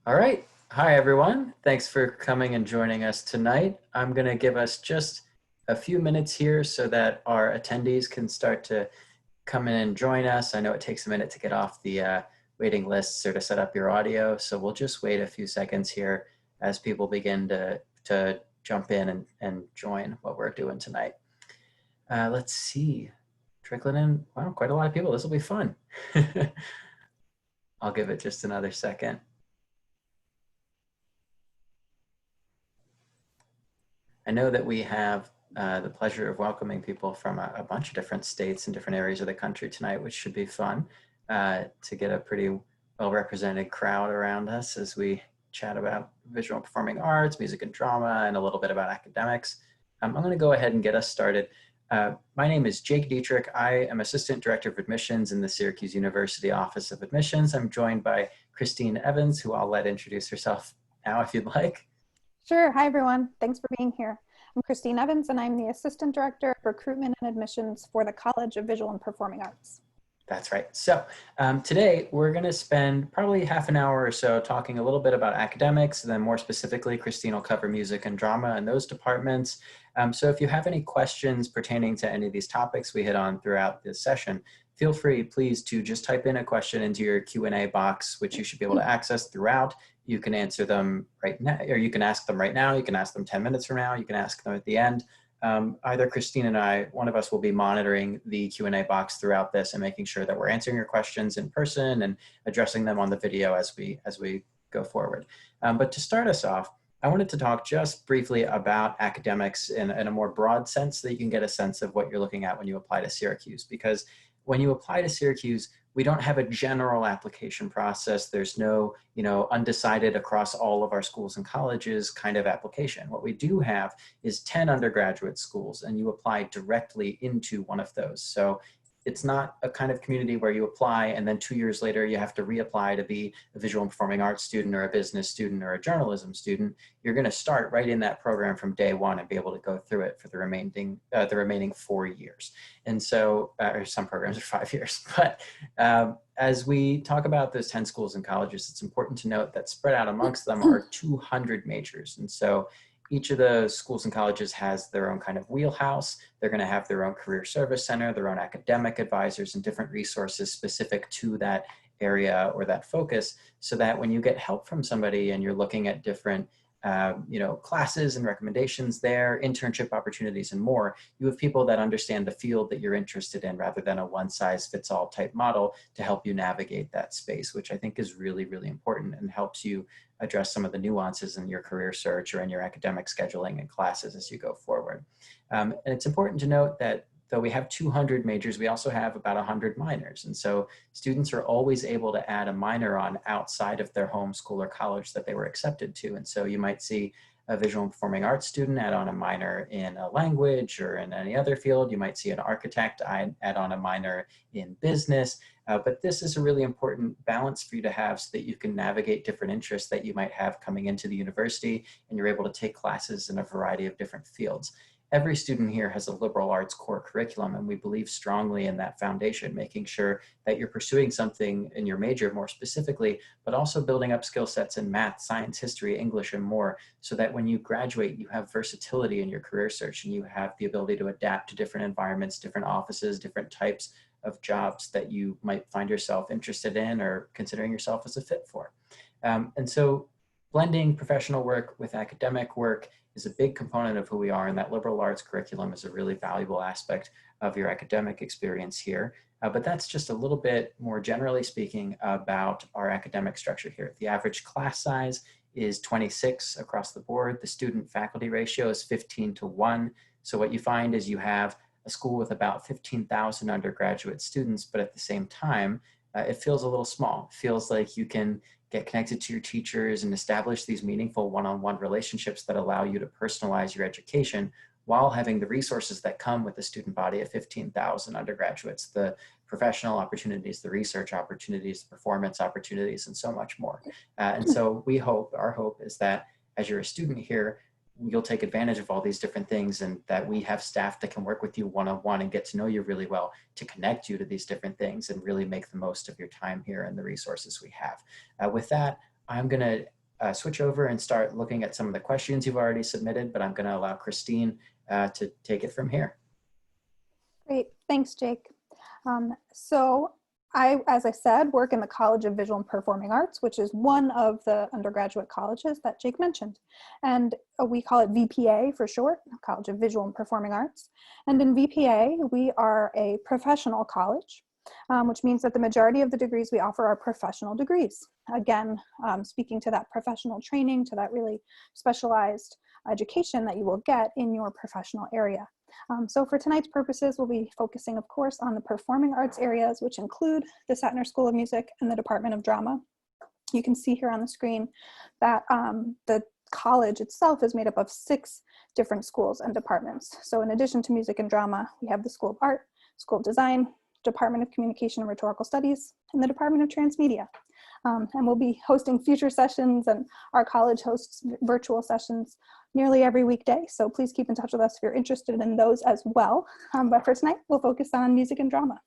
All right. Hi, everyone. Thanks for coming and joining us tonight. I'm going to give us just a few minutes here so that our attendees can start to come in and join us. I know it takes a minute to get off the waiting lists or to set up your audio, so we'll just wait a few seconds here as people begin to jump in and join what we're doing tonight. Let's see. Trickling in. Wow, quite a lot of people. This will be fun. I'll give it just another second. I know that we have the pleasure of welcoming people from a bunch of different states and different areas of the country tonight, which should be fun to get a pretty well-represented crowd around us as we chat about visual and performing arts, music and drama, and a little bit about academics. I'm going to go ahead and get us started. My name is Jake Dietrich. I am Assistant Director of Admissions in the Syracuse University Office of Admissions. I'm joined by Christine Evans, who I'll let introduce herself now if you'd like. Sure. Hi, everyone. Thanks for being here. I'm Christine Evans, and I'm the Assistant Director of Recruitment and Admissions for the College of Visual and Performing Arts. That's right. So today we're going to spend probably half an hour or so talking a little bit about academics, and then more specifically, Christine will cover music and drama and those departments. So if you have any questions pertaining to any of these topics we hit on throughout this session, feel free, please, to just type in a question into your Q&A box, which you should be able to access throughout. You can answer them right now, or you can ask them right now. You can ask them 10 minutes from now. You can ask them at the end. Either Christine and I, one of us will be monitoring the Q&A box throughout this and making sure that we're answering your questions in person and addressing them on the video as we go forward. But to start us off, I wanted to talk just briefly about academics in a more broad sense so that you can get a sense of what you're looking at when you apply to Syracuse. Because when you apply to Syracuse, we don't have a general application process. There's no, undecided across all of our schools and colleges kind of application. What we do have is 10 undergraduate schools, and you apply directly into one of those. So it's not a kind of community where you apply and then 2 years later you have to reapply to be a visual and performing arts student or a business student or a journalism student. You're going to start right in that program from day one and be able to go through it for the remaining 4 years. And so, or some programs are 5 years. But as we talk about those 10 schools and colleges, it's important to note that spread out amongst them are 200 majors. And so each of the schools and colleges has their own kind of wheelhouse. They're going to have their own career service center, their own academic advisors, and different resources specific to that area or that focus, so that when you get help from somebody and you're looking at different classes and recommendations there, internship opportunities and more, you have people that understand the field that you're interested in rather than a one-size-fits-all type model to help you navigate that space, which I think is really, really important and helps you address some of the nuances in your career search or in your academic scheduling and classes as you go forward. And it's important to note that though we have 200 majors, we also have about 100 minors. And so students are always able to add a minor on outside of their home school or college that they were accepted to. And so you might see a visual and performing arts student add on a minor in a language or in any other field. You might see an architect add on a minor in business. But this is a really important balance for you to have so that you can navigate different interests that you might have coming into the university, and you're able to take classes in a variety of different fields. Every student here has a liberal arts core curriculum, and we believe strongly in that foundation, making sure that you're pursuing something in your major more specifically, but also building up skill sets in math, science, history, English, and more, so that when you graduate, you have versatility in your career search and you have the ability to adapt to different environments, different offices, different types of jobs that you might find yourself interested in or considering yourself as a fit for. And so blending professional work with academic work is a big component of who we are, and that liberal arts curriculum is a really valuable aspect of your academic experience here. But that's just a little bit more generally speaking about our academic structure here. The average class size is 26 across the board. The student-faculty ratio is 15:1. So what you find is you have a school with about 15,000 undergraduate students, but at the same time, it feels a little small. It feels like you can get connected to your teachers and establish these meaningful one-on-one relationships that allow you to personalize your education while having the resources that come with the student body of 15,000 undergraduates, the professional opportunities, the research opportunities, the performance opportunities, and so much more. And so our hope is that as you're a student here, you'll take advantage of all these different things, and that we have staff that can work with you one-on-one and get to know you really well to connect you to these different things and really make the most of your time here and the resources we have. With that, I'm going to switch over and start looking at some of the questions you've already submitted, but I'm going to allow Christine to take it from here. Great, thanks, Jake. So I, as I said, work in the College of Visual and Performing Arts, which is one of the undergraduate colleges that Jake mentioned. And we call it VPA for short, College of Visual and Performing Arts. And in VPA, we are a professional college, which means that the majority of the degrees we offer are professional degrees. Again, speaking to that professional training, to that really specialized education that you will get in your professional area. So for tonight's purposes, we'll be focusing, of course, on the performing arts areas, which include the Sattner School of Music and the Department of Drama. You can see here on the screen that the college itself is made up of 6 different schools and departments. So in addition to music and drama, we have the School of Art, School of Design, Department of Communication and Rhetorical Studies, and the Department of Transmedia. And we'll be hosting future sessions, and our college hosts virtual sessions nearly every weekday. So please keep in touch with us if you're interested in those as well. But for tonight, we'll focus on music and drama.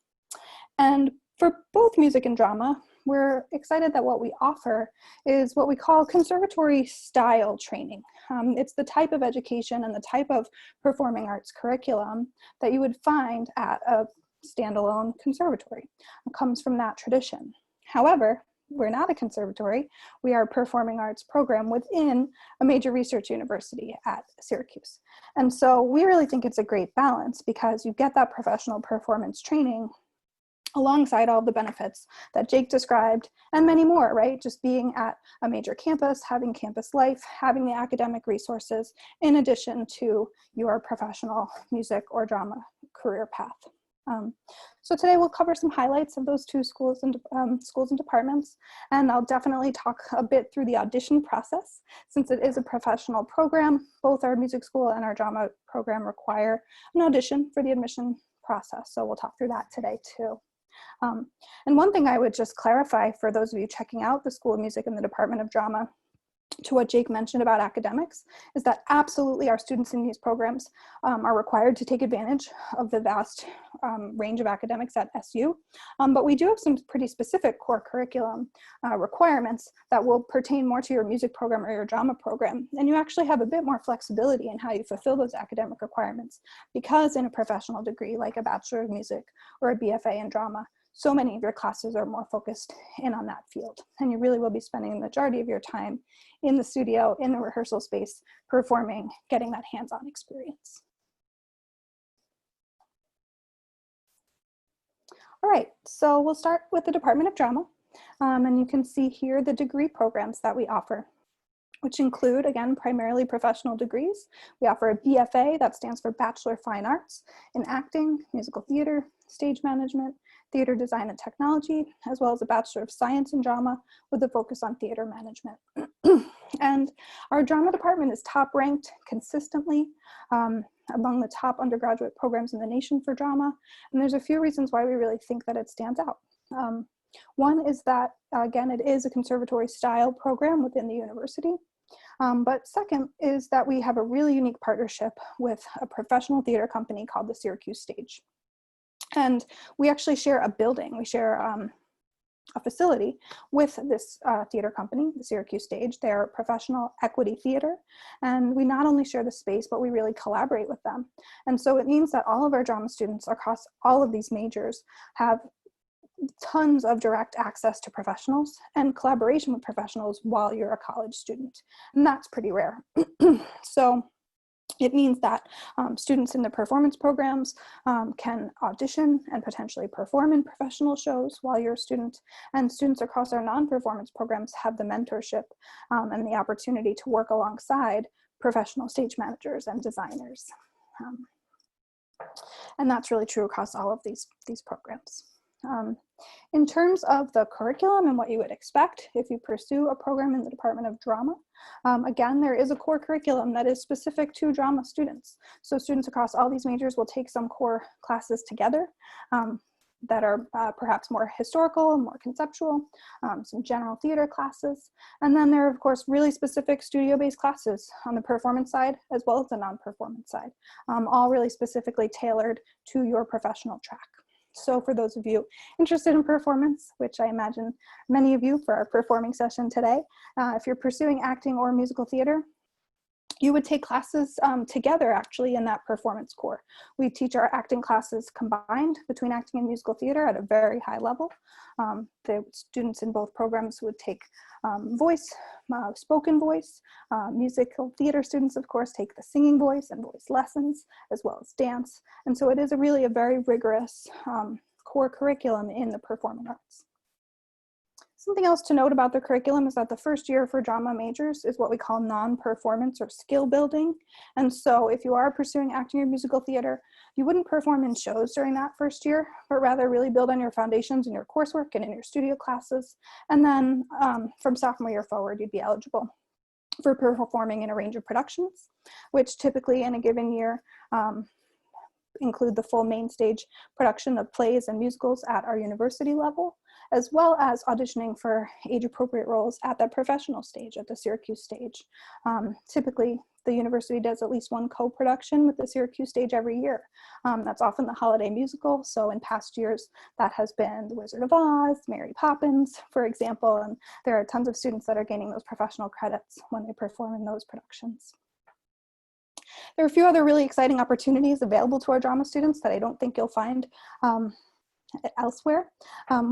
And for both music and drama, we're excited that what we offer is what we call conservatory style training. It's the type of education and the type of performing arts curriculum that you would find at a standalone conservatory. It comes from that tradition. However, we're not a conservatory. We are a performing arts program within a major research university at Syracuse. And so we really think it's a great balance because you get that professional performance training alongside all the benefits that Jake described and many more, right? Just being at a major campus, having campus life, having the academic resources, in addition to your professional music or drama career path. So today we'll cover some highlights of those 2 schools and departments, and I'll definitely talk a bit through the audition process. Since it is a professional program, both our music school and our drama program require an audition for the admission process, so we'll talk through that today too. And one thing I would just clarify for those of you checking out the School of Music and the Department of Drama, to what Jake mentioned about academics, is that absolutely our students in these programs are required to take advantage of the vast range of academics at SU. But we do have some pretty specific core curriculum requirements that will pertain more to your music program or your drama program. And you actually have a bit more flexibility in how you fulfill those academic requirements, because in a professional degree like a Bachelor of Music or a BFA in drama, so many of your classes are more focused in on that field. And you really will be spending the majority of your time in the studio, in the rehearsal space, performing, getting that hands-on experience. All right, so we'll start with the Department of Drama. And you can see here the degree programs that we offer, which include, again, primarily professional degrees. We offer a BFA, that stands for Bachelor of Fine Arts, in acting, musical theater, stage management, theater design and technology, as well as a Bachelor of Science in Drama with a focus on theater management. And our drama department is top ranked consistently among the top undergraduate programs in the nation for drama. And there's a few reasons why we really think that it stands out. One is that, again, it is a conservatory style program within the university. But second is that we have a really unique partnership with a professional theater company called the Syracuse Stage. And we actually share a building, we share a facility with this theater company, the Syracuse Stage. They're a professional equity theater, and we not only share the space, but we really collaborate with them. And so it means that all of our drama students across all of these majors have tons of direct access to professionals and collaboration with professionals while you're a college student. And that's pretty rare. So it means that students in the performance programs can audition and potentially perform in professional shows while you're a student, and students across our non-performance programs have the mentorship and the opportunity to work alongside professional stage managers and designers. And that's really true across all of these programs. In terms of the curriculum and what you would expect if you pursue a program in the Department of Drama, again, there is a core curriculum that is specific to drama students. So students across all these majors will take some core classes together that are perhaps more historical, more conceptual, some general theater classes. And then there are, of course, really specific studio-based classes on the performance side as well as the non-performance side, all really specifically tailored to your professional track. So for those of you interested in performance, which I imagine many of you for our performing session today, if you're pursuing acting or musical theater, you would take classes together actually in that performance core. We teach our acting classes combined between acting and musical theater at a very high level. The students in both programs would take voice, spoken voice. Musical theater students, of course, take the singing voice and voice lessons, as well as dance. And so it is really a very rigorous core curriculum in the performing arts. Something else to note about the curriculum is that the first year for drama majors is what we call non-performance or skill building. And so if you are pursuing acting or musical theater, you wouldn't perform in shows during that first year, but rather really build on your foundations in your coursework and in your studio classes. And then from sophomore year forward, you'd be eligible for performing in a range of productions, which typically in a given year include the full main stage production of plays and musicals at our university level, as well as auditioning for age-appropriate roles at the professional stage, at the Syracuse stage. Typically, the university does at least one co-production with the Syracuse stage every year. That's often the holiday musical. So in past years, that has been The Wizard of Oz, Mary Poppins, for example, and there are tons of students that are gaining those professional credits when they perform in those productions. There are a few other really exciting opportunities available to our drama students that I don't think you'll find elsewhere.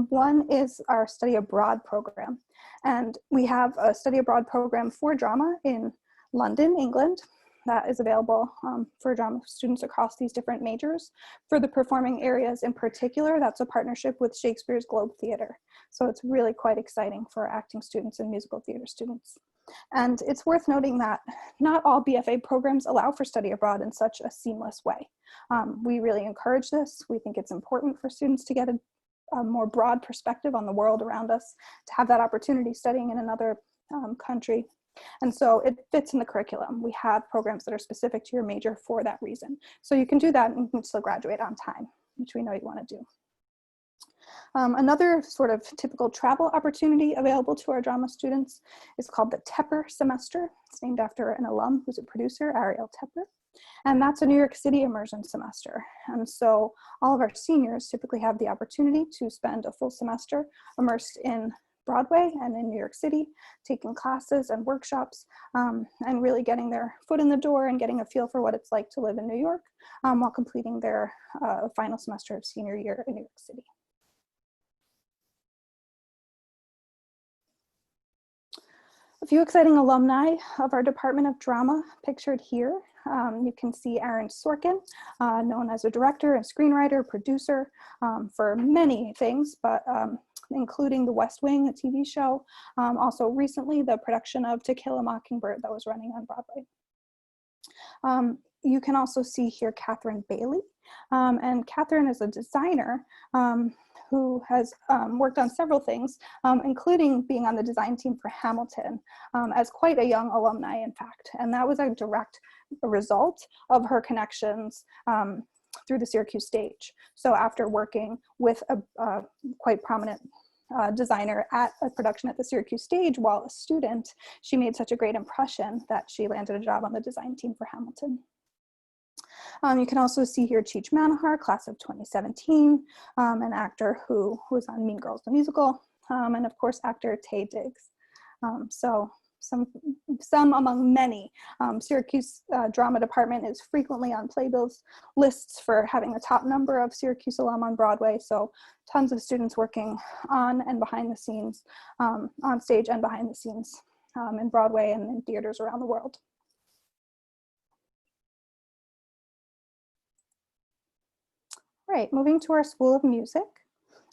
One is our study abroad program. And we have a study abroad program for drama in London, England, that is available for drama students across these different majors. For the performing areas in particular, that's a partnership with Shakespeare's Globe Theatre. So it's really quite exciting for acting students and musical theater students. And it's worth noting that not all BFA programs allow for study abroad in such a seamless way. We really encourage this. We think it's important for students to get a more broad perspective on the world around us, to have that opportunity studying in another country. And so it fits in the curriculum. We have programs that are specific to your major for that reason. So you can do that and you can still graduate on time, which we know you want to do. Another sort of typical travel opportunity available to our drama students is called the Tepper semester. It's named after an alum who's a producer, Ariel Tepper. And that's a New York City immersion semester. And so all of our seniors typically have the opportunity to spend a full semester immersed in Broadway and in New York City, taking classes and workshops, and really getting their foot in the door and getting a feel for what it's like to live in New York while completing their final semester of senior year in New York City. A few exciting alumni of our Department of Drama pictured here. You can see Aaron Sorkin, known as a director and screenwriter, producer for many things, but including The West Wing, a TV show. Also recently, the production of To Kill a Mockingbird that was running on Broadway. You can also see here Catherine Bailey. And Catherine is a designer who has worked on several things, including being on the design team for Hamilton as quite a young alumni, in fact. And that was a direct result of her connections through the Syracuse stage. So after working with a quite prominent designer at a production at the Syracuse stage while a student, she made such a great impression that she landed a job on the design team for Hamilton. You can also see here Cheech Manahar, class of 2017, an actor who was on Mean Girls the Musical, and of course actor Taye Diggs. So some among many. Syracuse Drama Department is frequently on playbills lists for having the top number of Syracuse alum on Broadway, so tons of students working on and behind the scenes, on stage and behind the scenes in Broadway and in theaters around the world. Right, moving to our School of Music,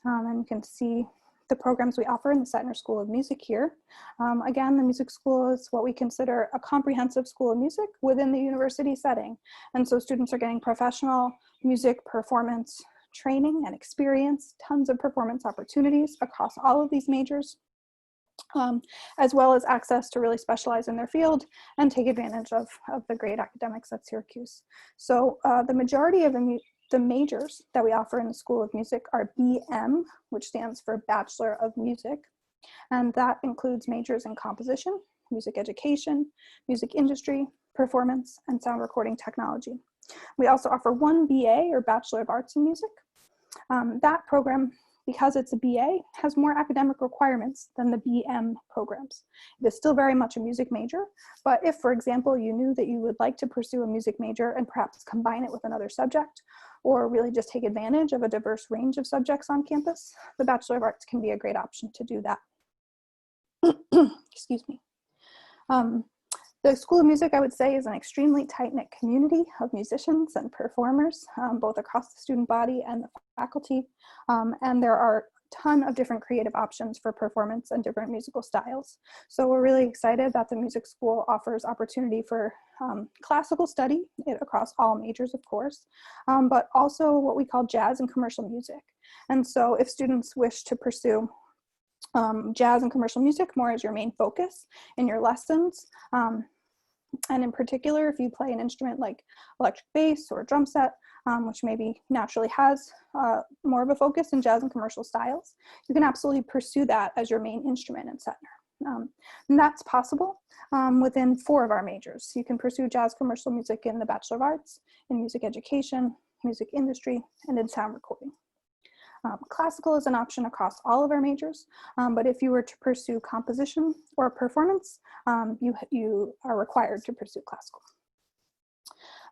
and you can see the programs we offer in the Setner School of Music here. Again, the music school is what we consider a comprehensive school of music within the university setting. And so students are getting professional music performance training and experience, tons of performance opportunities across all of these majors, as well as access to really specialize in their field and take advantage of the great academics at Syracuse. So the majority of the majors that we offer in the School of Music are BM, which stands for Bachelor of Music. And that includes majors in composition, music education, music industry, performance, and sound recording technology. We also offer one BA, or Bachelor of Arts in Music. That program, because it's a BA, has more academic requirements than the BM programs. It is still very much a music major, but if, for example, you knew that you would like to pursue a music major and perhaps combine it with another subject, or really just take advantage of a diverse range of subjects on campus, the Bachelor of Arts can be a great option to do that. Excuse me. The School of Music, I would say, is an extremely tight-knit community of musicians and performers, both across the student body and the faculty. And there are a ton of different creative options for performance and different musical styles. So we're really excited that the music school offers opportunity for classical study across all majors, of course, but also what we call jazz and commercial music. And so if students wish to pursue jazz and commercial music more as your main focus in your lessons, and in particular, if you play an instrument like electric bass or a drum set, which maybe naturally has more of a focus in jazz and commercial styles, you can absolutely pursue that as your main instrument in Setner. And that's possible within 4 of our majors. You can pursue jazz commercial music in the Bachelor of Arts, in music education, music industry, and in sound recording. Classical is an option across all of our majors, but if you were to pursue composition or performance, you are required to pursue classical.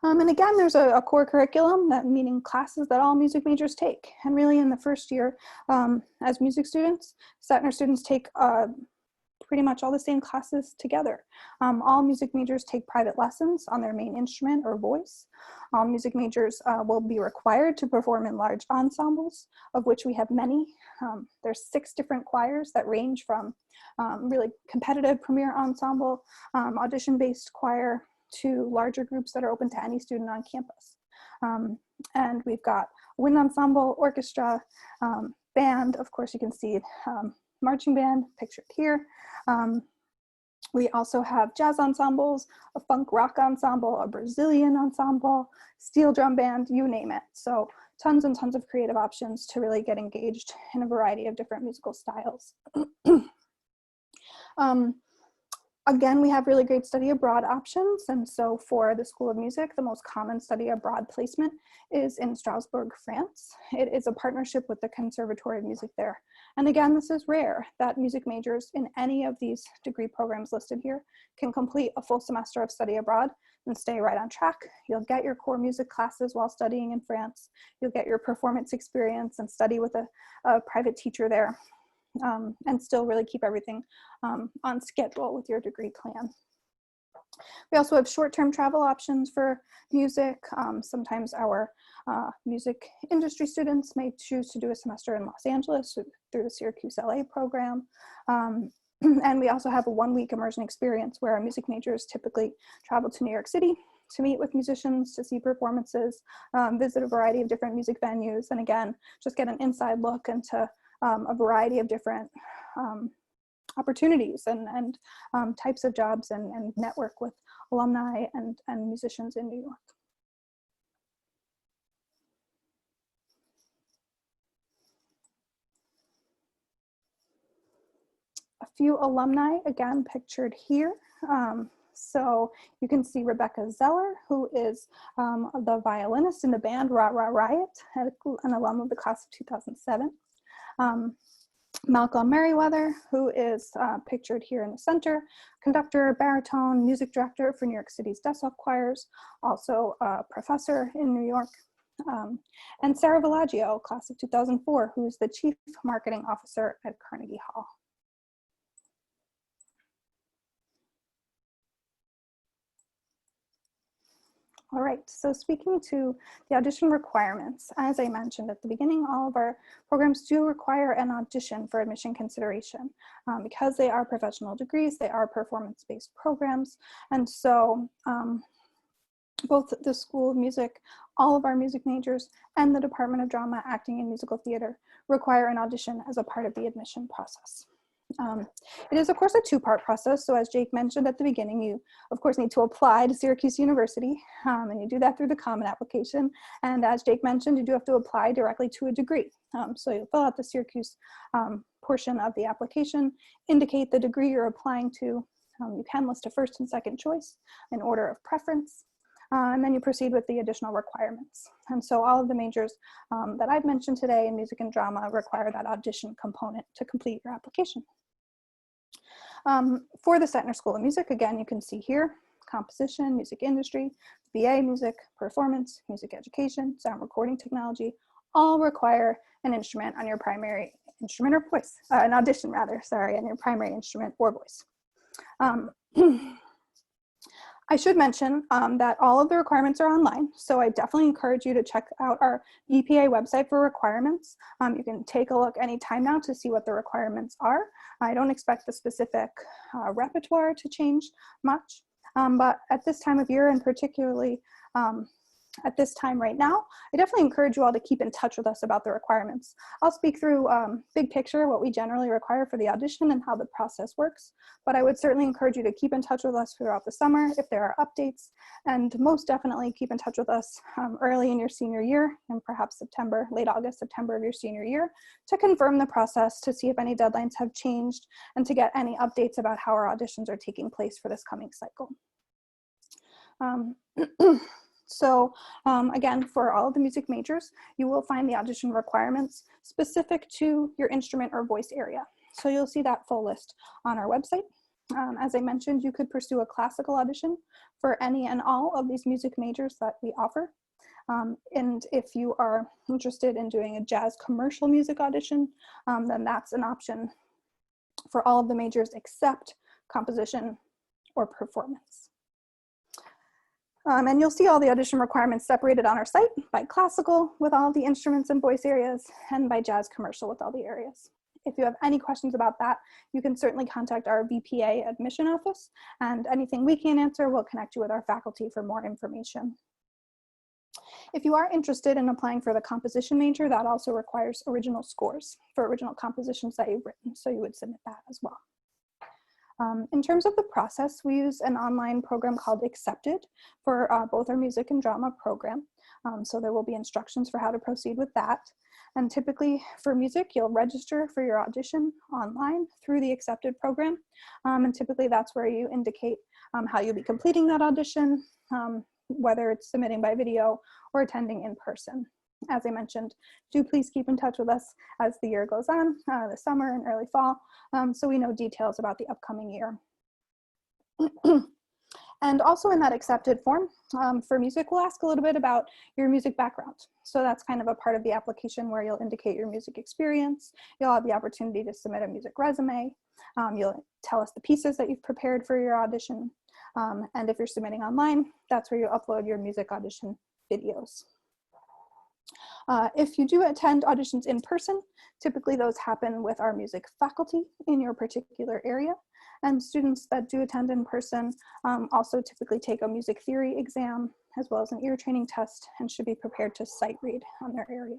And again, there's a core curriculum, that meaning classes that all music majors take. And really in the first year, as music students, Setner students take pretty much all the same classes together. All music majors take private lessons on their main instrument or voice. All music majors will be required to perform in large ensembles, of which we have many. There's 6 different choirs that range from really competitive premier ensemble, audition-based choir, to larger groups that are open to any student on campus. And we've got wind ensemble, orchestra, band. Of course, you can see marching band pictured here. We also have jazz ensembles, a funk rock ensemble, a Brazilian ensemble, steel drum band, you name it. So tons and tons of creative options to really get engaged in a variety of different musical styles. Again, we have really great study abroad options. And so for the School of Music, the most common study abroad placement is in Strasbourg, France. It is a partnership with the Conservatory of Music there. And again, this is rare that music majors in any of these degree programs listed here can complete a full semester of study abroad and stay right on track. You'll get your core music classes while studying in France. You'll get your performance experience and study with a private teacher there. And still really keep everything on schedule with your degree plan. We also have short-term travel options for music. Sometimes our music industry students may choose to do a semester in Los Angeles through the Syracuse LA program. And we also have a 1-week immersion experience where our music majors typically travel to New York City to meet with musicians, to see performances, visit a variety of different music venues, and again, just get an inside look into a variety of different opportunities and types of jobs and network with alumni and musicians in New York. A few alumni, again, pictured here. So you can see Rebecca Zeller, who is the violinist in the band Rah Rah Riot, an alum of the class of 2007. Malcolm Merriweather, who is pictured here in the center, conductor, baritone, music director for New York City's Dessau choirs, also a professor in New York. And Sarah Villaggio, class of 2004, who's the chief marketing officer at Carnegie Hall. All right, so speaking to the audition requirements, as I mentioned at the beginning, all of our programs do require an audition for admission consideration. Because they are professional degrees, they are performance-based programs. And so both the School of Music, all of our music majors, and the Department of Drama, Acting, and Musical Theater require an audition as a part of the admission process. It is, of course, a 2-part process. So as Jake mentioned at the beginning, you, of course, need to apply to Syracuse University, and you do that through the Common Application. And as Jake mentioned, you do have to apply directly to a degree. So you'll fill out the Syracuse portion of the application, indicate the degree you're applying to. You can list a first and second choice in order of preference. and then you proceed with the additional requirements. And so all of the majors that I've mentioned today in music and drama require that audition component to complete your application. For the Setner School of Music, again, you can see here, composition, music industry, BA music, performance, music education, sound recording technology, all require an instrument on your primary instrument or voice, an audition rather, sorry, on your primary instrument or voice. I should mention that all of the requirements are online, so I definitely encourage you to check out our BPA website for requirements. You can take a look anytime now to see what the requirements are. I don't expect the specific repertoire to change much, but at this time of year, and particularly at this time right now, I definitely encourage you all to keep in touch with us about the requirements. I'll speak through big picture, what we generally require for the audition and how the process works, but I would certainly encourage you to keep in touch with us throughout the summer if there are updates, and most definitely keep in touch with us early in your senior year, and perhaps September, late August, September of your senior year, to confirm the process, to see if any deadlines have changed, and to get any updates about how our auditions are taking place for this coming cycle. So again, for all of the music majors, you will find the audition requirements specific to your instrument or voice area. So you'll see that full list on our website. As I mentioned, you could pursue a classical audition for any and all of these music majors that we offer. And if you are interested in doing a jazz commercial music audition, then that's an option for all of the majors except composition or performance. And you'll see all the audition requirements separated on our site by classical with all the instruments and voice areas, and by jazz commercial with all the areas. If you have any questions about that, you can certainly contact our VPA admission office, and anything we can't answer, we'll connect you with our faculty for more information. If you are interested in applying for the composition major, that also requires original scores for original compositions that you've written, so you would submit that as well. In terms of the process, we use an online program called Accepted for both our music and drama program. So there will be instructions for how to proceed with that. And typically for music, you'll register for your audition online through the Accepted program. And typically that's where you indicate how you'll be completing that audition, whether it's submitting by video or attending in person. As I mentioned, do please keep in touch with us as the year goes on, the summer and early fall, so we know details about the upcoming year. And also in that accepted form, for music, we'll ask a little bit about your music background. So that's kind of a part of the application where you'll indicate your music experience. You'll have the opportunity to submit a music resume. You'll tell us the pieces that you've prepared for your audition. And if you're submitting online, that's where you upload your music audition videos. If you do attend auditions in person, typically those happen with our music faculty in your particular area. And students that do attend in person also typically take a music theory exam as well as an ear training test, and should be prepared to sight read on their area.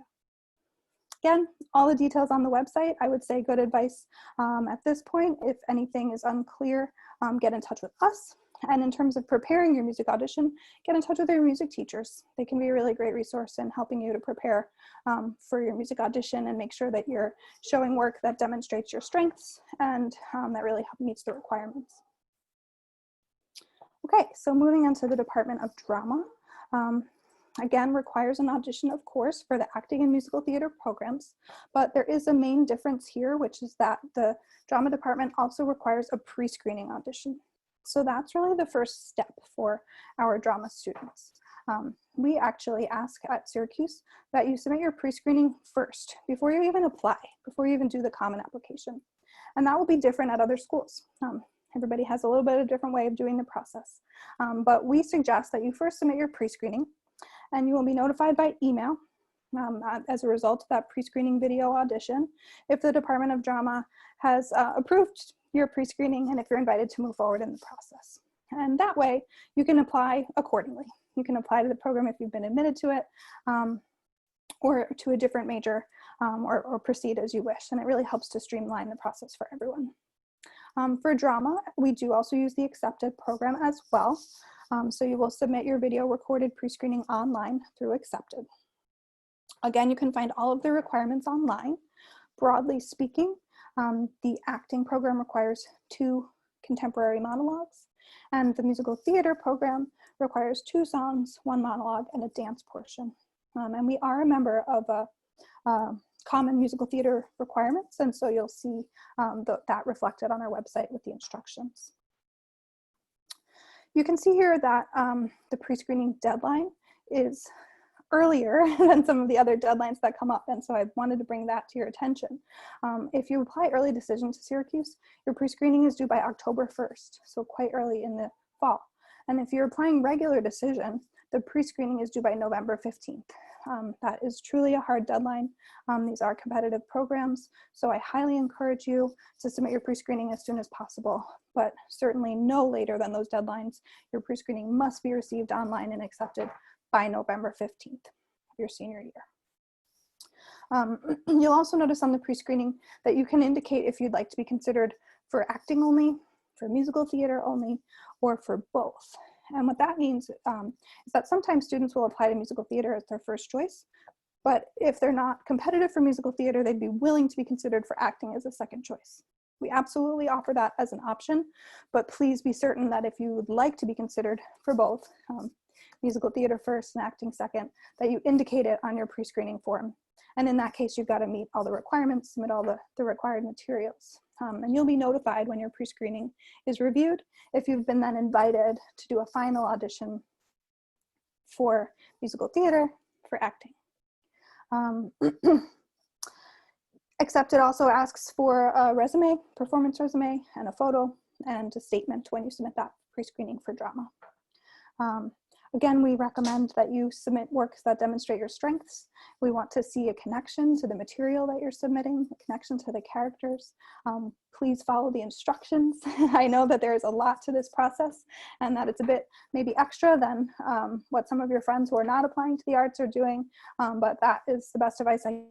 Again, all the details on the website. I would say good advice at this point. If anything is unclear, get in touch with us. And in terms of preparing your music audition, get in touch with your music teachers. They can be a really great resource in helping you to prepare for your music audition and make sure that you're showing work that demonstrates your strengths and that really meets the requirements. Okay, so moving on to the Department of Drama. Again, requires an audition, of course, for the acting and musical theater programs, but there is a main difference here, which is that the drama department also requires a pre-screening audition. So that's really the first step for our drama students. We actually ask at Syracuse that you submit your pre-screening first, before you even apply, before you even do the common application. And that will be different at other schools. Everybody has a little bit of a different way of doing the process. But we suggest that you first submit your pre-screening, and you will be notified by email as a result of that pre-screening video audition if the Department of Drama has approved your pre-screening and if you're invited to move forward in the process. And that way you can apply accordingly. You can apply to the program if you've been admitted to it, or to a different major, or proceed as you wish. And it really helps to streamline the process for everyone. For drama, we do also use the Accepted program as well. So you will submit your video recorded pre-screening online through Accepted. Again, you can find all of the requirements online. Broadly speaking, the acting program requires 2 contemporary monologues. And the musical theater program requires 2 songs, 1 monologue, and a dance portion. And we are a member of a common musical theater requirements, and so you'll see that reflected on our website with the instructions. You can see here that the pre-screening deadline is earlier than some of the other deadlines that come up, and so I wanted to bring that to your attention. If you apply early decision to Syracuse, your pre-screening is due by October 1st, so quite early in the fall. And if you're applying regular decision, the pre-screening is due by November 15th. That is truly a hard deadline. These are competitive programs, so I highly encourage you to submit your pre-screening as soon as possible, but certainly no later than those deadlines. Your pre-screening must be received online and accepted by November 15th of your senior year. You'll also notice on the pre-screening that you can indicate if you'd like to be considered for acting only, for musical theater only, or for both. And what that means is that sometimes students will apply to musical theater as their first choice, but if they're not competitive for musical theater, they'd be willing to be considered for acting as a second choice. We absolutely offer that as an option, but please be certain that if you would like to be considered for both, musical theater first and acting second, that you indicate it on your pre-screening form. And in that case, you've got to meet all the requirements, submit all the required materials. And you'll be notified when your pre-screening is reviewed if you've been then invited to do a final audition for musical theater, for acting. Accepted also asks for a resume, performance resume, and a photo, and a statement when you submit that pre-screening for drama. Again, we recommend that you submit works that demonstrate your strengths. We want to see a connection to the material that you're submitting, a connection to the characters. Please follow the instructions. I know that there is a lot to this process and that it's a bit maybe extra than what some of your friends who are not applying to the arts are doing, but that is the best advice I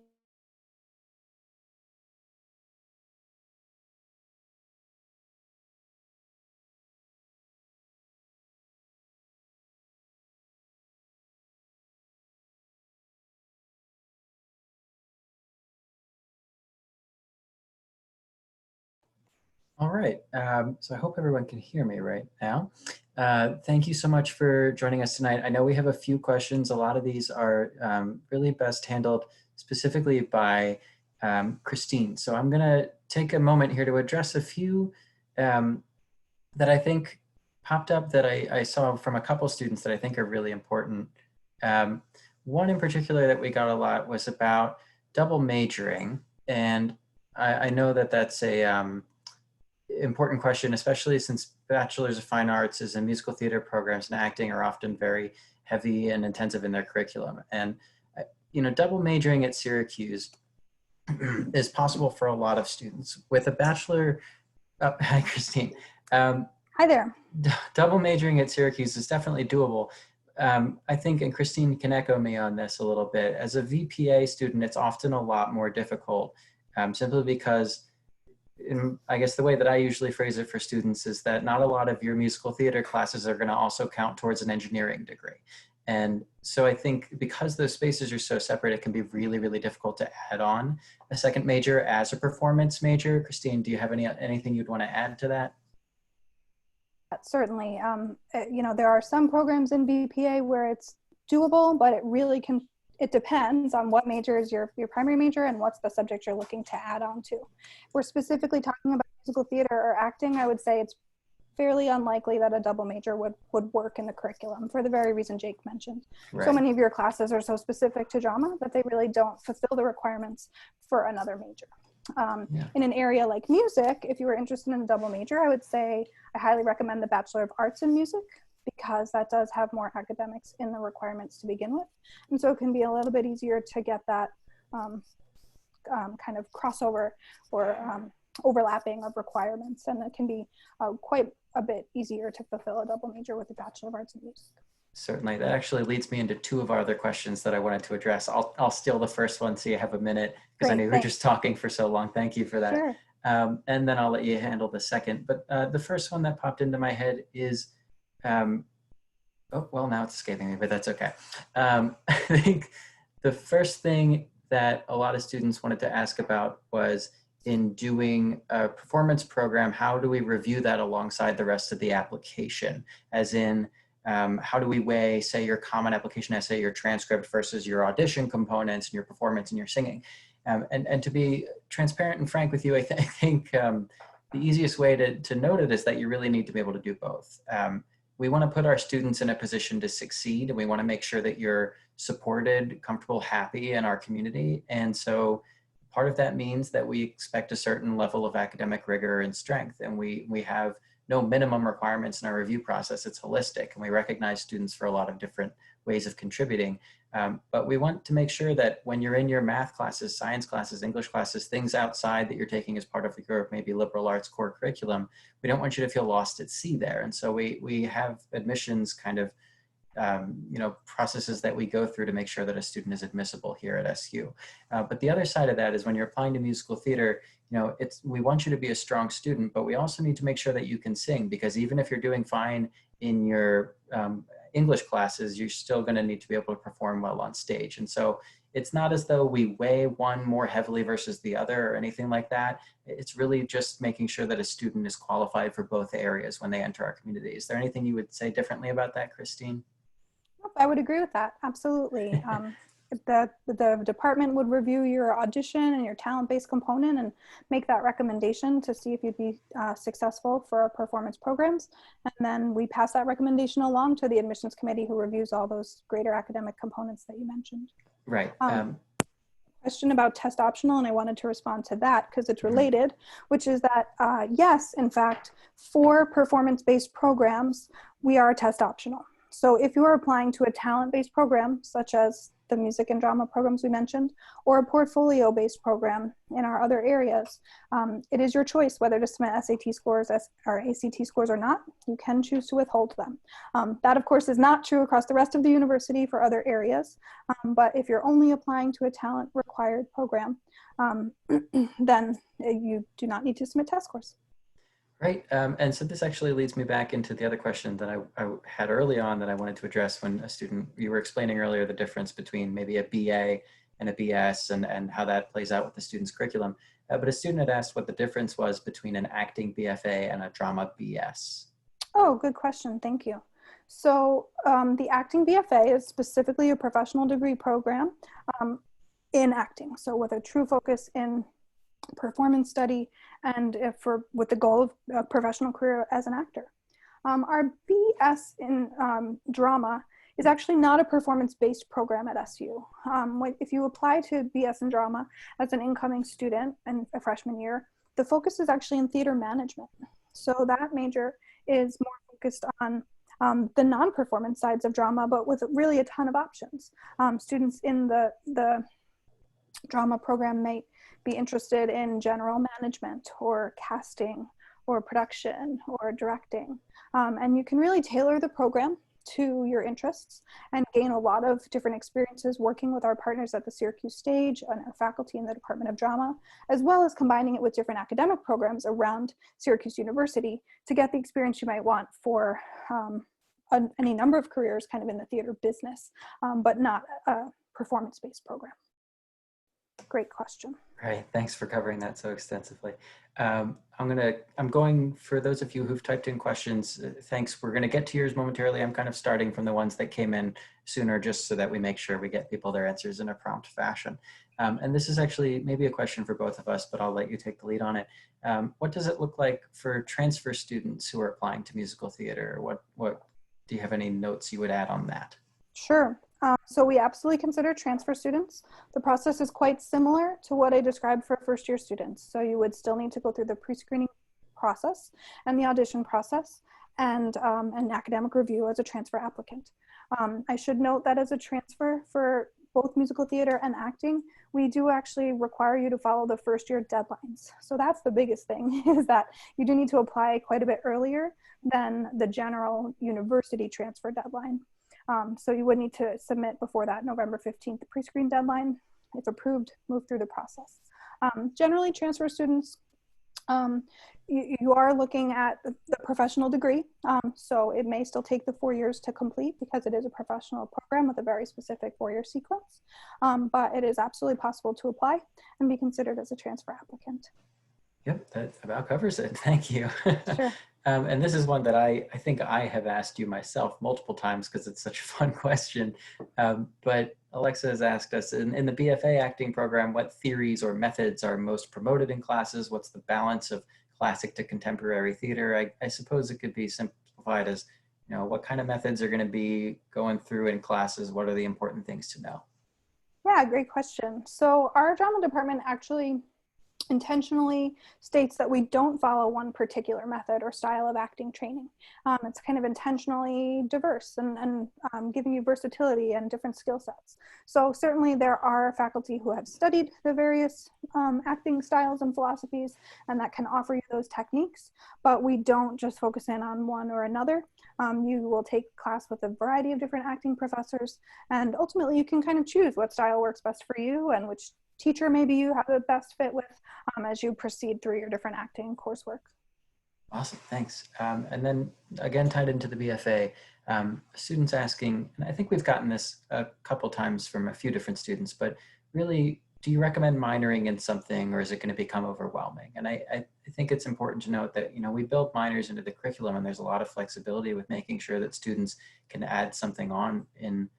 All right, so I hope everyone can hear me right now. Thank you so much for joining us tonight. I know we have a few questions. A lot of these are really best handled specifically by Christine. So I'm gonna take a moment here to address a few that I think popped up that I saw from a couple students that I think are really important. One in particular that we got a lot was about double majoring. And I know that that's a important question, especially since Bachelors of Fine Arts is in musical theater programs and acting are often very heavy and intensive in their curriculum. And, you know, double majoring at Syracuse is possible for a lot of students. With a bachelor, hi Christine. Hi there. Double majoring at Syracuse is definitely doable. I think, and Christine can echo me on this a little bit, as a VPA student, it's often a lot more difficult simply because I guess the way that I usually phrase it for students is that not a lot of your musical theater classes are going to also count towards an engineering degree. And so I think because those spaces are so separate, it can be really, really difficult to add on a second major as a performance major. Christine, do you have anything you'd want to add to that? Certainly. You know, there are some programs in BPA where it's doable, but it really it depends on what major is your primary major and what's the subject you're looking to add on to. If we're specifically talking about musical theater or acting, I would say it's fairly unlikely that a double major would work in the curriculum for the very reason Jake mentioned. Right. So many of your classes are so specific to drama that they really don't fulfill the requirements for another major. In an area like music, if you were interested in a double major, I would say I highly recommend the Bachelor of Arts in Music, because that does have more academics in the requirements to begin with. And so it can be a little bit easier to get that kind of crossover or overlapping of requirements. And it can be quite a bit easier to fulfill a double major with the Bachelor of Arts in Music. Certainly. That actually leads me into two of our other questions that I wanted to address. I'll steal the first one so you have a minute, because I know you were just talking for so long. Thank you for that. Sure. And then I'll let you handle the second. But the first one that popped into my head is, oh, well, now it's escaping me, but that's okay. I think the first thing that a lot of students wanted to ask about was in doing a performance program, how do we review that alongside the rest of the application? As in, how do we weigh, say, your common application essay, your transcript versus your audition components and your performance and your singing? And to be transparent and frank with you, I think the easiest way to note it is that you really need to be able to do both. We want to put our students in a position to succeed, and we want to make sure that you're supported, comfortable, happy in our community. And so part of that means that we expect a certain level of academic rigor and strength, and we have no minimum requirements in our review process. It's holistic, and we recognize students for a lot of different ways of contributing. But we want to make sure that when you're in your math classes, science classes, English classes, things outside that you're taking as part of your maybe liberal arts core curriculum, we don't want you to feel lost at sea there. And so we have admissions kind of processes that we go through to make sure that a student is admissible here at SU. But the other side of that is when you're applying to musical theater, we want you to be a strong student, but we also need to make sure that you can sing, because even if you're doing fine in your English classes, you're still going to need to be able to perform well on stage. And so it's not as though we weigh one more heavily versus the other or anything like that. It's really just making sure that a student is qualified for both areas when they enter our community. Is there anything you would say differently about that, Christine? I would agree with that. Absolutely. The department would review your audition and your talent-based component and make that recommendation to see if you'd be successful for our performance programs. And then we pass that recommendation along to the admissions committee, who reviews all those greater academic components that you mentioned. Right. Question about test optional, and I wanted to respond to that because it's related, which is that yes, in fact, for performance-based programs, we are test optional. So if you are applying to a talent-based program, such as the music and drama programs we mentioned, or a portfolio-based program in our other areas, it is your choice whether to submit SAT scores or ACT scores or not. You can choose to withhold them. That, of course, is not true across the rest of the university for other areas. But if you're only applying to a talent-required program, then you do not need to submit test scores. Right. And so this actually leads me back into the other question that I had early on that I wanted to address when you were explaining earlier the difference between maybe a BA and a BS and how that plays out with the student's curriculum. But a student had asked what the difference was between an acting BFA and a drama BS. Oh, good question. Thank you. So the acting BFA is specifically a professional degree program in acting. So with a true focus in performance study and with the goal of a professional career as an actor. Our BS in drama is actually not a performance-based program at SU. If you apply to BS in drama as an incoming student in a freshman year, the focus is actually in theater management. So that major is more focused on the non-performance sides of drama, but with really a ton of options. Students in the drama program may be interested in general management or casting or production or directing. And you can really tailor the program to your interests and gain a lot of different experiences working with our partners at the Syracuse stage and our faculty in the Department of Drama, as well as combining it with different academic programs around Syracuse University to get the experience you might want for any number of careers kind of in the theater business, but not a performance-based program. Great question. Right. Thanks for covering that so extensively. I'm going for those of you who've typed in questions. Thanks. We're going to get to yours momentarily. I'm kind of starting from the ones that came in sooner, just so that we make sure we get people their answers in a prompt fashion. And this is actually maybe a question for both of us, but I'll let you take the lead on it. What does it look like for transfer students who are applying to musical theater? What do you have any notes you would add on that? Sure. So we absolutely consider transfer students. The process is quite similar to what I described for first year students. So you would still need to go through the pre-screening process and the audition process and an academic review as a transfer applicant. I should note that as a transfer for both musical theater and acting, we do actually require you to follow the first year deadlines. So that's the biggest thing, is that you do need to apply quite a bit earlier than the general university transfer deadline. So you would need to submit before that November 15th pre-screen deadline. If approved, move through the process. Generally, transfer students, you are looking at the professional degree. So it may still take the 4 years to complete because it is a professional program with a very specific 4-year sequence. But it is absolutely possible to apply and be considered as a transfer applicant. Yep, that about covers it. Thank you. Sure. And this is one that I think I have asked you myself multiple times because it's such a fun question. But Alexa has asked us in the BFA acting program, what theories or methods are most promoted in classes? What's the balance of classic to contemporary theater? I suppose it could be simplified as, what kind of methods are going to be going through in classes? What are the important things to know? Yeah, great question. So our drama department actually intentionally states that we don't follow one particular method or style of acting training. It's kind of intentionally diverse and giving you versatility and different skill sets. So certainly there are faculty who have studied the various acting styles and philosophies and that can offer you those techniques, but we don't just focus in on one or another. You will take class with a variety of different acting professors, and ultimately you can kind of choose what style works best for you and which teacher maybe you have the best fit with as you proceed through your different acting coursework. Awesome, thanks. And then again, tied into the BFA, students asking, and I think we've gotten this a couple times from a few different students, but really, do you recommend minoring in something or is it going to become overwhelming? And I think it's important to note that, we build minors into the curriculum and there's a lot of flexibility with making sure that students can add something on in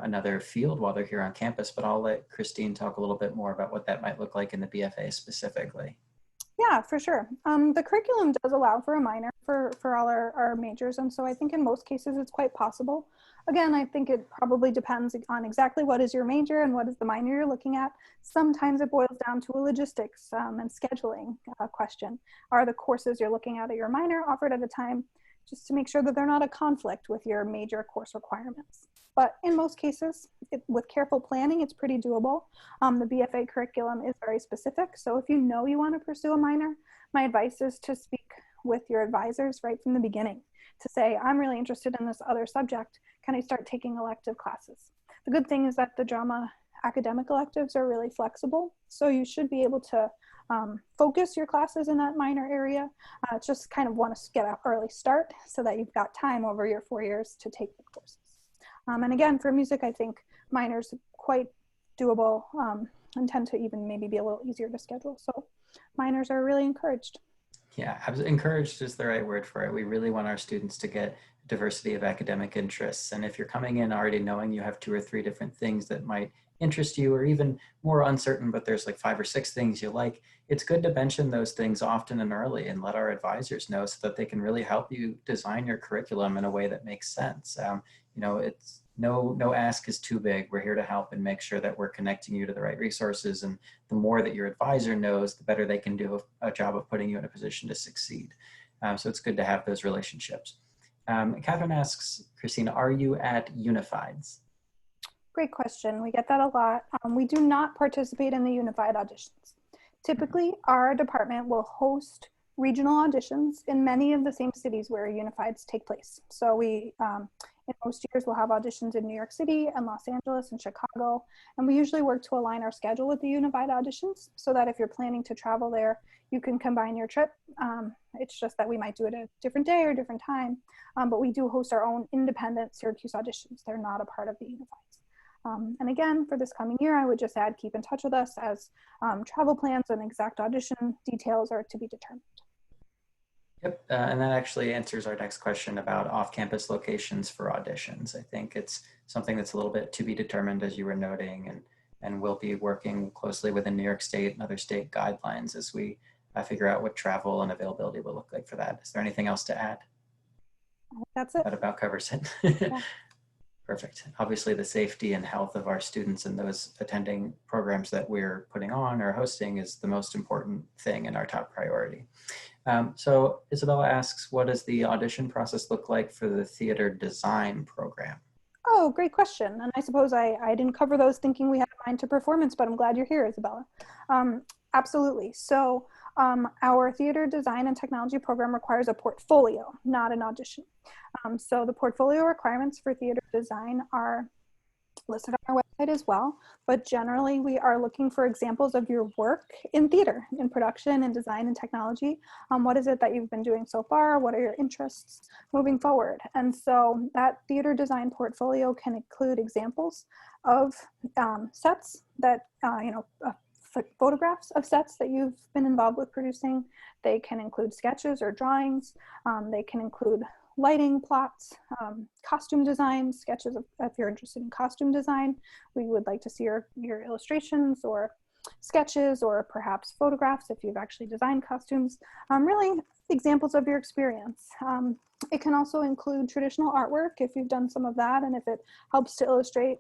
another field while they're here on campus, but I'll let Christine talk a little bit more about what that might look like in the BFA specifically. Yeah, for sure. The curriculum does allow for a minor for all our majors. And so I think in most cases it's quite possible. Again, I think it probably depends on exactly what is your major and what is the minor you're looking at. Sometimes it boils down to a logistics and scheduling question. Are the courses you're looking at your minor offered at a time, just to make sure that they're not a conflict with your major course requirements? But in most cases, with careful planning, it's pretty doable. The BFA curriculum is very specific. So if you know you want to pursue a minor, my advice is to speak with your advisors right from the beginning to say, I'm really interested in this other subject. Can I start taking elective classes? The good thing is that the drama academic electives are really flexible. So you should be able to focus your classes in that minor area. Just kind of want to get an early start so that you've got time over your 4 years to take the courses. And again, for music, I think minors quite doable and tend to even maybe be a little easier to schedule. So minors are really encouraged. Yeah, encouraged is the right word for it. We really want our students to get diversity of academic interests. And if you're coming in already knowing you have 2 or 3 different things that might interest you, or even more uncertain, but there's like 5 or 6 things you like, it's good to mention those things often and early and let our advisors know so that they can really help you design your curriculum in a way that makes sense. It's no ask is too big. We're here to help and make sure that we're connecting you to the right resources. And the more that your advisor knows, the better they can do a job of putting you in a position to succeed. So it's good to have those relationships. Catherine asks, Christina, are you at Unifieds? Great question. We get that a lot. We do not participate in the unified auditions. Typically, our department will host regional auditions in many of the same cities where unifieds take place. So in most years, we'll have auditions in New York City and Los Angeles and Chicago. And we usually work to align our schedule with the unified auditions so that if you're planning to travel there, you can combine your trip. It's just that we might do it a different day or different time. But we do host our own independent Syracuse auditions. They're not a part of the unifieds. And again, for this coming year, I would just add, keep in touch with us as travel plans and exact audition details are to be determined. Yep, and that actually answers our next question about off-campus locations for auditions. I think it's something that's a little bit to be determined, as you were noting, and we'll be working closely within New York State and other state guidelines as we figure out what travel and availability will look like for that. Is there anything else to add? That's it. That about covers it. Yeah. Perfect. Obviously, the safety and health of our students and those attending programs that we're putting on or hosting is the most important thing and our top priority. So Isabella asks, what does the audition process look like for the theater design program? Oh, great question. And I suppose I didn't cover those thinking we had in mind to performance, but I'm glad you're here, Isabella. Absolutely. So our theater design and technology program requires a portfolio, not an audition. So the portfolio requirements for theater design are listed on our website as well, but generally we are looking for examples of your work in theater, in production and design and technology. What is it that you've been doing so far? What are your interests moving forward? And so that theater design portfolio can include examples of sets that, photographs of sets that you've been involved with producing. They can include sketches or drawings. They can include lighting plots, costume design, sketches if you're interested in costume design. We would like to see your illustrations or sketches, or perhaps photographs if you've actually designed costumes. Really examples of your experience. It can also include traditional artwork if you've done some of that, and if it helps to illustrate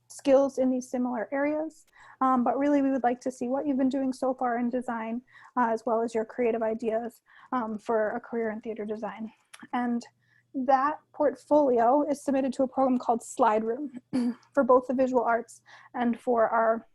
skills in these similar areas. But really, we would like to see what you've been doing so far in design, as well as your creative ideas for a career in theater design. And that portfolio is submitted to a program called Slide Room for both the visual arts and for our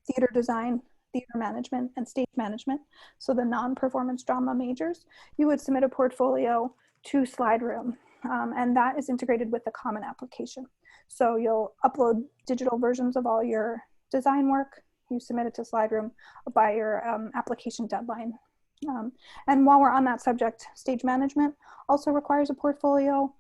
theater design, theater management, and stage management. So the non-performance drama majors, you would submit a portfolio to Slide Room, and that is integrated with the common application. So you'll upload digital versions of all your design work, you submit it to Slide Room by your application deadline. And while we're on that subject, stage management also requires a portfolio,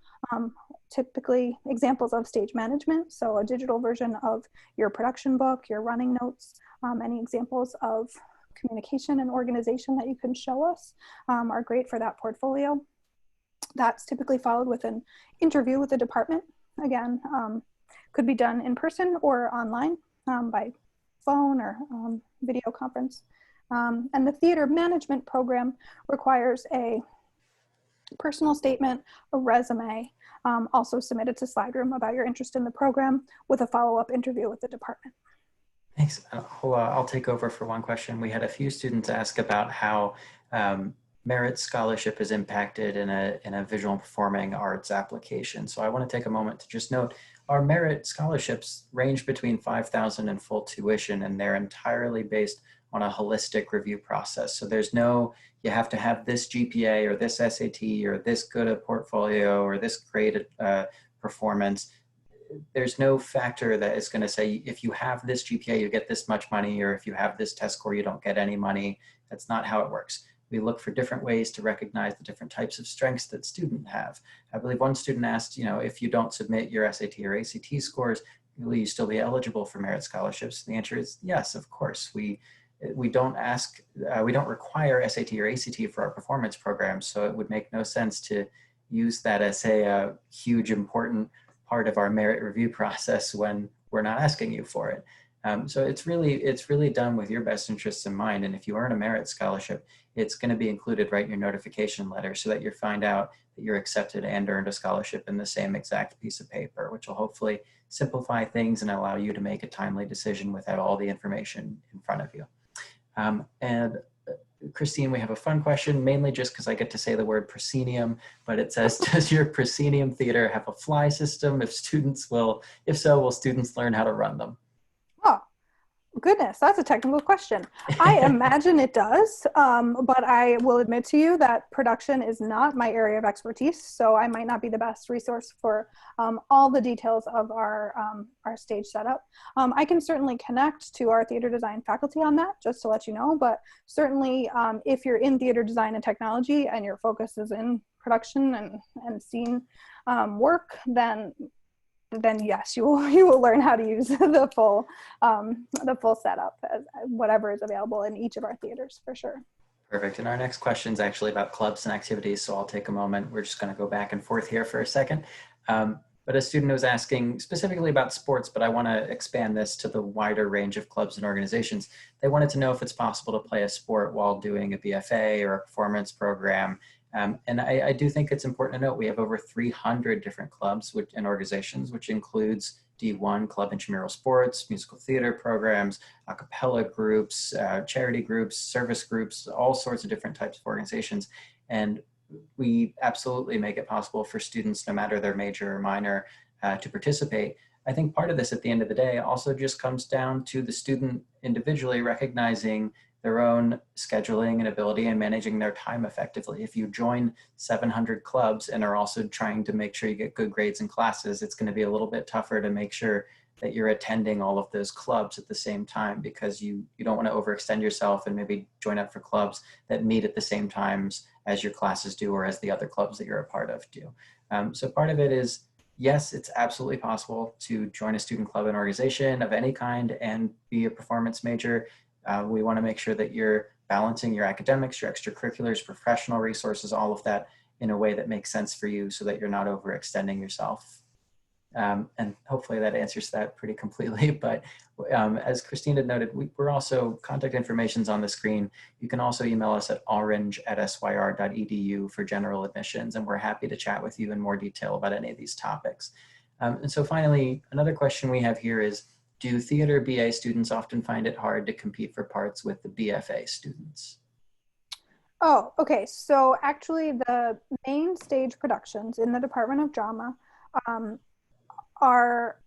typically examples of stage management. So a digital version of your production book, your running notes, any examples of communication and organization that you can show us are great for that portfolio. That's typically followed with an interview with the department. Again, could be done in person or online by phone or video conference. And the theater management program requires a personal statement, a resume, also submitted to Slide Room about your interest in the program with a follow-up interview with the department. Thanks. I'll take over for one question. We had a few students ask about how merit scholarship is impacted in a visual and performing arts application. So I want to take a moment to just note our merit scholarships range between $5,000 and full tuition, and they're entirely based on a holistic review process. So there's no, you have to have this GPA or this SAT or this good a portfolio or this great performance. There's no factor that is going to say, if you have this GPA, you get this much money, or if you have this test score, you don't get any money. That's not how it works. We look for different ways to recognize the different types of strengths that students have. I believe one student asked, if you don't submit your SAT or ACT scores, will you still be eligible for merit scholarships? The answer is yes, of course. We don't require SAT or ACT for our performance programs, so it would make no sense to use that as a huge important part of our merit review process when we're not asking you for it. So it's really done with your best interests in mind. And if you earn a merit scholarship, it's going to be included right in your notification letter so that you find out that you're accepted and earned a scholarship in the same exact piece of paper, which will hopefully simplify things and allow you to make a timely decision without all the information in front of you. And Christine, we have a fun question, mainly just because I get to say the word proscenium, but it says, does your proscenium theater have a fly system? If so, will students learn how to run them? Oh, goodness, that's a technical question. I imagine it does, but I will admit to you that production is not my area of expertise, so I might not be the best resource for all the details of our stage setup. I can certainly connect to our theater design faculty on that, just to let you know, but certainly if you're in theater design and technology and your focus is in production and scene work, then yes, you will learn how to use the full setup, whatever is available in each of our theaters, for sure. Perfect. And our next question is actually about clubs and activities, so I'll take a moment. We're just going to go back and forth here for a second. But a student was asking specifically about sports, but I want to expand this to the wider range of clubs and organizations. They wanted to know if it's possible to play a sport while doing a BFA or a performance program. And I do think it's important to note we have over 300 different clubs and organizations, which includes D1 club intramural sports, musical theater programs, a cappella groups, charity groups, service groups, all sorts of different types of organizations. And we absolutely make it possible for students, no matter their major or minor, to participate. I think part of this at the end of the day also just comes down to the student individually recognizing their own scheduling and ability and managing their time effectively. If you join 700 clubs and are also trying to make sure you get good grades in classes, it's going to be a little bit tougher to make sure that you're attending all of those clubs at the same time, because you don't want to overextend yourself and maybe join up for clubs that meet at the same times as your classes do or as the other clubs that you're a part of do. So part of it is Yes, it's absolutely possible to join a student club and organization of any kind and be a performance major. We want to make sure that you're balancing your academics, your extracurriculars, professional resources, all of that in a way that makes sense for you so that you're not overextending yourself. And hopefully that answers that pretty completely. But as Christina noted, we're also, contact information's on the screen. You can also email us at orange@syr.edu for general admissions, and we're happy to chat with you in more detail about any of these topics. And so finally, another question we have here is, do theater BA students often find it hard to compete for parts with the BFA students? Oh, okay. So actually, the main stage productions in the Department of Drama um, are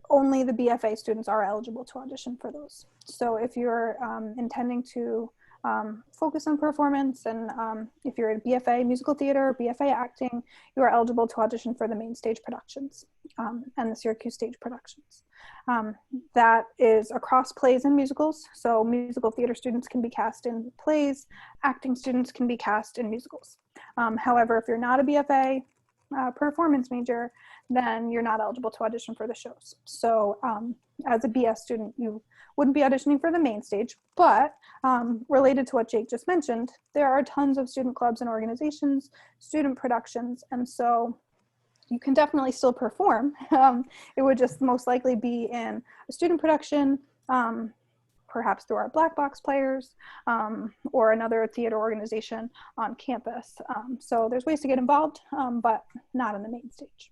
only the BFA students are eligible to audition for those. So if you're intending to focus on performance, and if you're in BFA musical theater, BFA acting, you are eligible to audition for the main stage productions and the Syracuse stage productions. That is across plays and musicals. So musical theater students can be cast in plays, acting students can be cast in musicals. However, if you're not a BFA performance major, then you're not eligible to audition for the shows. So as a BS student, you wouldn't be auditioning for the main stage, but related to what Jake just mentioned, there are tons of student clubs and organizations, student productions, and so you can definitely still perform. It would just most likely be in a student production, perhaps through our black box players or another theater organization on campus. So there's ways to get involved, but not on the main stage.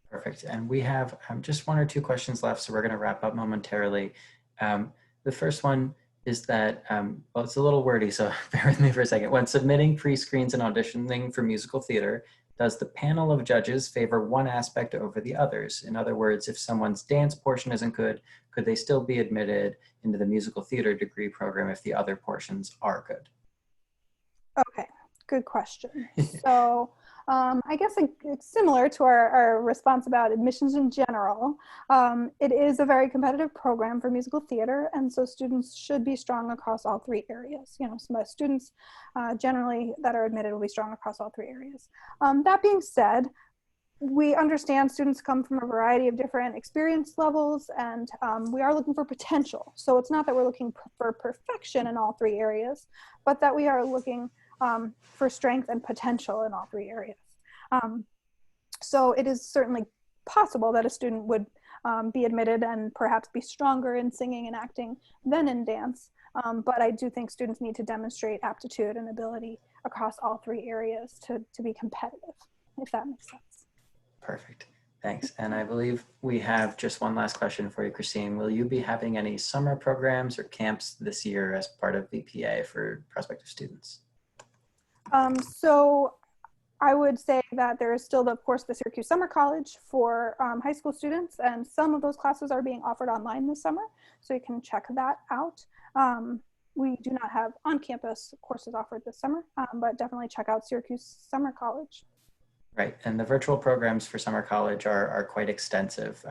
Perfect. And we have just one or two questions left, so we're going to wrap up momentarily. The first one is that, well, it's a little wordy, so bear with me for a second. When submitting pre-screens and auditioning for musical theater, does the panel of judges favor one aspect over the others? In other words, if someone's dance portion isn't good, could they still be admitted into the musical theater degree program if the other portions are good? Okay, good question. So I guess it's similar to our response about admissions in general. It is a very competitive program for musical theater, and so students should be strong across all three areas. You know, so most students generally that are admitted will be strong across all three areas. That being said, we understand students come from a variety of different experience levels, and we are looking for potential. So it's not that we're looking for perfection in all three areas, but that we are looking for strength and potential in all three areas. So it is certainly possible that a student would be admitted and perhaps be stronger in singing and acting than in dance. But I do think students need to demonstrate aptitude and ability across all three areas to be competitive, if that makes sense. Perfect. Thanks. And I believe we have just one last question for you, Christine. Will you be having any summer programs or camps this year as part of VPA for prospective students? So I would say that there is still, of course, the Syracuse Summer College for high school students, and some of those classes are being offered online this summer, so you can check that out. We do not have on-campus courses offered this summer, but definitely check out Syracuse Summer College. Right, and the virtual programs for summer college are quite extensive.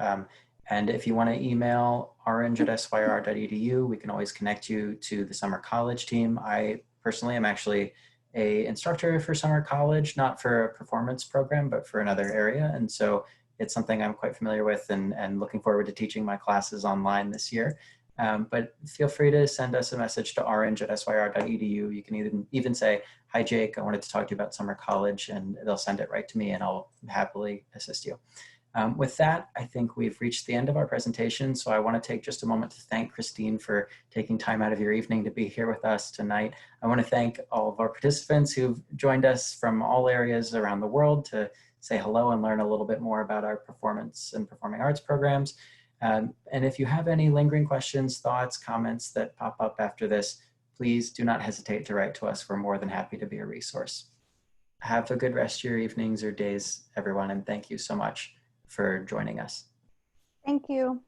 And if you want to email orange@syr.edu, we can always connect you to the summer college team. I personally am actually a instructor for summer college, not for a performance program, but for another area. And so it's something I'm quite familiar with and looking forward to teaching my classes online this year. But feel free to send us a message to orange@syr.edu. You can even say, hi, Jake, I wanted to talk to you about summer college, and they'll send it right to me and I'll happily assist you. With that, I think we've reached the end of our presentation. So I want to take just a moment to thank Christine for taking time out of your evening to be here with us tonight. I want to thank all of our participants who've joined us from all areas around the world to say hello and learn a little bit more about our performance and performing arts programs. And if you have any lingering questions, thoughts, comments that pop up after this, please do not hesitate to write to us. We're more than happy to be a resource. Have a good rest of your evenings or days, everyone, and thank you so much for joining us. Thank you.